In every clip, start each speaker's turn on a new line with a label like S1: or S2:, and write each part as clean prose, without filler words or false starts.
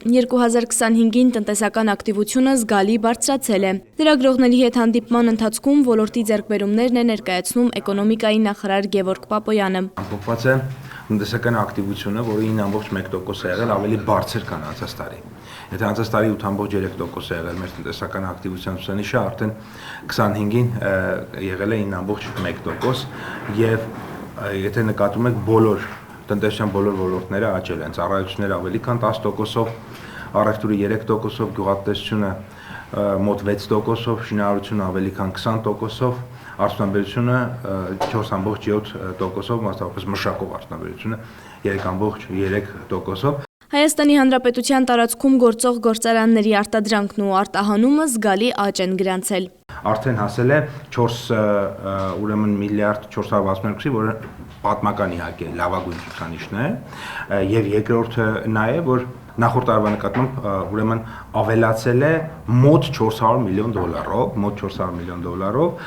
S1: 2025-ին տնտեսական ակտիվությունը զգալի բարձրացել է։ Լրագրողների հետ հանդիպման ընթացքում ոլորտի ձեռքբերումներն է ներկայացնում էկոնոմիկայի նախարար Գևորգ Պապոյանը։
S2: Ամփոփված է տնտեսական ակտիվությունը, որը 9.1% է եղել, ավելի բարձր քան անցած տարի։ Եթե անցած տարի 8.3% է եղել մեր տնտեսական ակտիվության ցուցանիշը, արդեն 25-ին եղել է 9.1% եւ եթե նկատում եք բոլոր տնտեսության բոլոր ոլորտները աճել են, ծառայությունները ավելի քան 10%-ով, առևտուրը 3%-ով, գյուղատնտեսությունը մոտ 6%-ով, շինարարությունը ավելի քան 20%-ով, արդյունաբերությունը 4.7%-ով, մասնավորապես մշակող արդյունաբերությունը 3.3%-ով։
S1: Հայաստանի Հանրապետության տարածքում գործող գործարանների արտադրանքն ու արտահանումը զգալի աճ են գրանցել։
S2: Արդեն հասել է 4 միլիարդ 462-ի, որը պատմական իհարկե լավագույն ցուցանիշն է, եւ երկրորդը նա է, որ նախորդ տարվա նկատմամբ ուրեմն ավելացել է մոտ 400 միլիոն դոլարով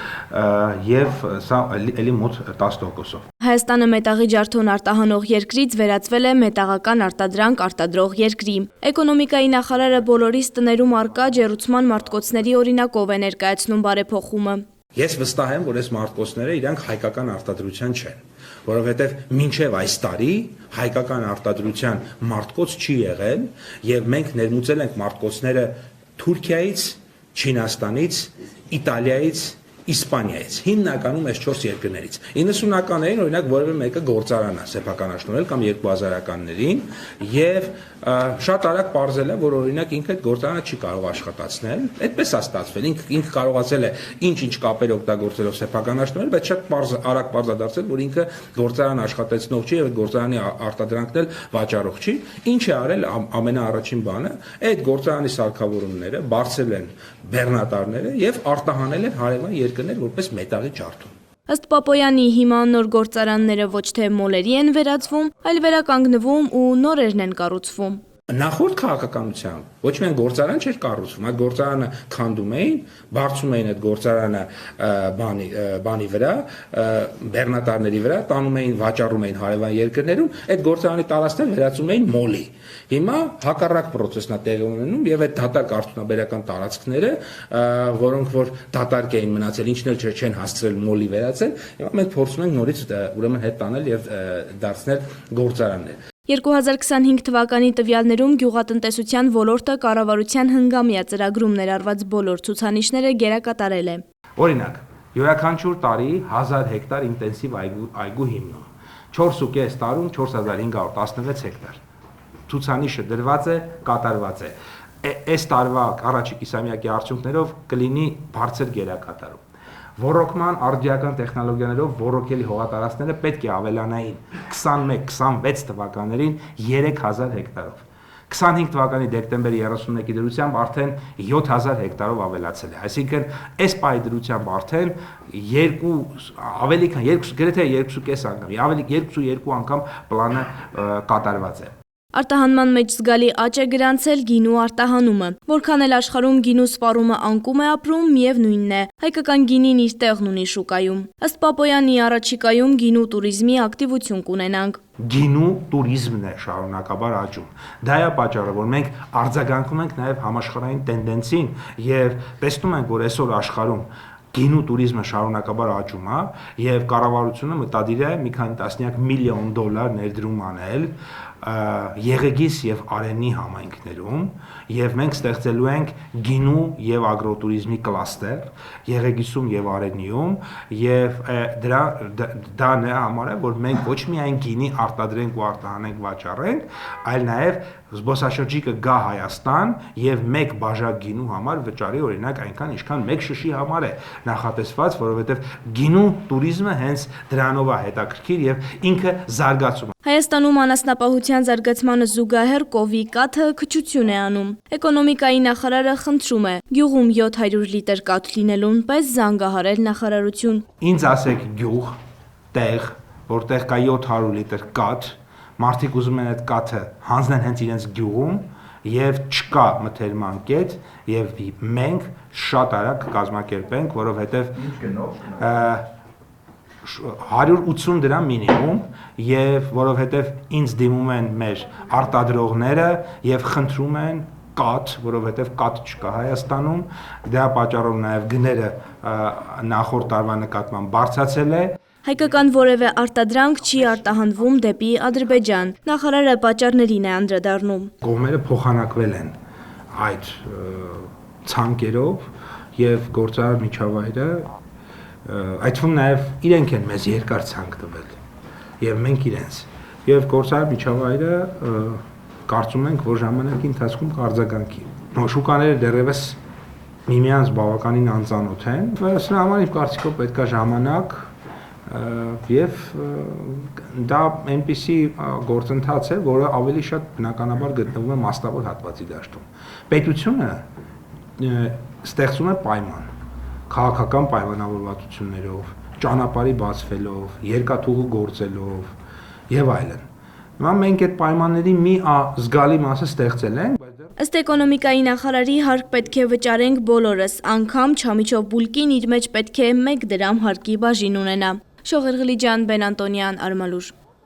S2: եւ սա էլի մոտ 10%-ով։
S1: Հայաստանը մետաղի ջարդոն արտահանող երկրից վերածվել է մետաղական արտադրանք արտադրող երկրի։ Էկոնոմիկայի նախարարը բոլորիս տներում արկա ջեռուցման մարտկոցների օրինակով է ներկայացնում բարեփոխումը։
S2: Ես վստահ եմ, որ այս մարտկոցները իրանք հայկական արտադրության չեն, որովհետև մինչև այս տարի հայկական արտադրության մարտկոց չի եղել եւ մենք ներմուծել ենք մարտկոցները Թուրքիայից, Չինաստանից, Իտալիայից, Իսպանիայից, հիմնականում այս 4 երկրներից։ 90-ականներին օրինակ որևէ մեկը գործարան է սեփականաշնորհել կամ 2000-ականներին եւ շատ արագ պարզել է, որ օրինակ ինքը այդ գործարանը չի կարող աշխատացնել, այդպես է ստացվել, ինքը կարողացել է ինչ-ինչ կապեր օգտագործելով սեփականաշնորհել, բայց շատ արագ պարզադարձել, որ ինքը գործարան աշխատեցնող չի եւ այդ գործարանի արտադրանքն էլ վաճառող չի, ինչ է արել ամենաառաջին բանը, այդ գործարանի սարքավորումները բարձել են բեռնատարները եւ արտահանել են հարևան երկրներ որպես մետաղի ջարդում։
S1: Ըստ Պապոյանի հիմա նոր գործարանները ոչ թե մոլերի են վերածվում, այլ վերականգնվում ու նորերն են կառուցվում։
S2: Նախորդ քաղաքականությամբ ոչ միայն գործարան չէր կառուցվում, այդ գործարանը քանդում էին, բարձում էին այդ գործարանը բանի վրա, բեռնատարների վրա, տանում էին, վաճառում էին հարևան երկրներում, այդ գործարանի տարածքները վերածում էին մոլի։ Հիմա հակառակ process-ն է տեղի ունենում եւ այդ դատարկ արդյունաբերական տարածքները, որոնք որ դատարկ էին մնացել, ինչն էլ չեն հասցրել մոլի վերածել, հիմա մենք փորձում ենք նորից ուրեմն հետ տանել եւ դարձնել գործարաններ։
S1: 2025 թվականի տվյալներում գյուղատնտեսության ոլորտը կառավարության հնգամյա ծրագրում ներառված բոլոր ցուցանիշները գերակատարել է։
S2: Օրինակ, յուրաքանչյուր տարի 1000 հեկտար ինտենսիվ այգու հիմնում, 4.5 տարում 4516 հեկտար։ Ցուցանիշը դրված է, կատարված է։ Այս տարվա առաջի կիսամյակի արդյունքներով կլինի բարձր գերակատարում։ Ոռոգման արդիական տեխնոլոգիաներով ոռոգելի հողատարածքները պետք է ավելանային 21-26 թվականներին 3000 հեկտարով։ 25 թվականի դեկտեմբերի 31-ի դրությամբ արդեն 7000 հեկտարով ավելացել է։ Այսինքն, այս պահի դրությամբ արդեն ավելի քան գրեթե 2.5 անգամ, ավելի 2.2 անգամ պլանը կատարված է։
S1: Արտահանման մեջ զգալի աճ է գրանցել գինու արտահանումը։ Որքան էլ աշխարհում գինու սպառումը անկում է ապրում, միևնույնն է, հայկական գինին իր տեղն ունի շուկայում։ Ըստ Պապոյանի առաջիկայում գինու տուրիզմի ակտիվություն կունենանք։
S2: Գինու տուրիզմն է շարունակաբար աճում։ Դա է պատճառը, որ մենք արձագանքում ենք նաև համաշխարհային տենդենսին եւ տեսնում ենք, որ այսօր աշխարհում գինու տուրիզմը շարունակաբար աճում է եւ կառավարությունը մտադիր է մի քանի տասնյակ միլիոն դոլար ներդրում անել Եղեգիս եւ Արենի համայնքներում եւ մենք ստեղծելու ենք գինու եւ ագրոտուրիզմի կլաստեր Եղեգիսում եւ Արենիում եւ դա նա համար է որ մենք ոչ միայն գինի արտադրենք ու արտահանենք վաճառենք, այլ նաեւ զբոսաշրջիկը գա Հայաստան եւ մեկ բաժակ գինու համար վճարի օրինակ այնքան ինչքան մեկ շշի համար է նախատեսված, որովհետեւ գինու տուրիզմը հենց դրանով է հետաքրքիր եւ ինքը զարգացում է։
S1: Հայաստանում անասնապահության զարգացմանը զուգահեռ կովի կաթը քչություն է անում։ Էկոնոմիկայի նախարարը խնդրում է գյուղում 700 լիտր կաթ լինելուն պես զանգահարել նախարարություն։
S2: Ինձ ասեք գյուղ, տեղ, որտեղ կա 700 լիտր կաթ, մարդիկ ուզում են այդ կաթը հանձնեն հենց իրենց գյուղում եւ չկա մթերման կետ եւ մենք շատ արագ կազմակերպենք, որովհետեւ 180 դրամ մինիմում, եւ որովհետեւ ինձ դիմում են մեր արտադրողները եւ խնդրում են կաթ, որովհետեւ կաթ չկա Հայաստանում, դրա պատճառով նաեւ գները նախորդ տարվա նկատմամբ բարձրացել է։
S1: Հայկական որևէ արտադրանք չի արտահանվում դեպի Ադրբեջան։ Նախարարը պատճառներին է անդրադառնում։
S2: Կողմերը փոխանակվել են այդ ցանկերով եւ գործարար միջավայրը այդ թվում նաեւ իրենք են մեզ երկար ցանկ տվել եւ մենք իրենց եւ գործարար միջավայրը կարծում ենք, որ ժամանակի ընթացքում կարձագանքի։ Շուկաները դեռևս միմյանց բավականին անծանոթ են, սրա համար իմ կարծիքով պետք է ժամանակ եւ դա այնպիսի գործընթաց է, որը ավելի շատ բնականաբար գտնվում է մասնավոր հատվածի դաշտում։ Պետությունը ստեղծում է պայման, քաղաքական պայմանավորվածություններով, ճանապարհի բացվելով, երկաթուղու գործելով եւ այլն։ Հիմա մենք այդ պայմանների մի զգալի մասը ստեղծել ենք,
S1: Ըստ էկոնոմիկայի նախարարի հարկ պետք է վճարենք բոլորս, անգամ չամիչով բուլկին իր մեջ պետք է 1 դրամ հարկի բաժին ունենա։ Շողեր Ղլիջան, Բեն Անտոնյան, Արմալուր։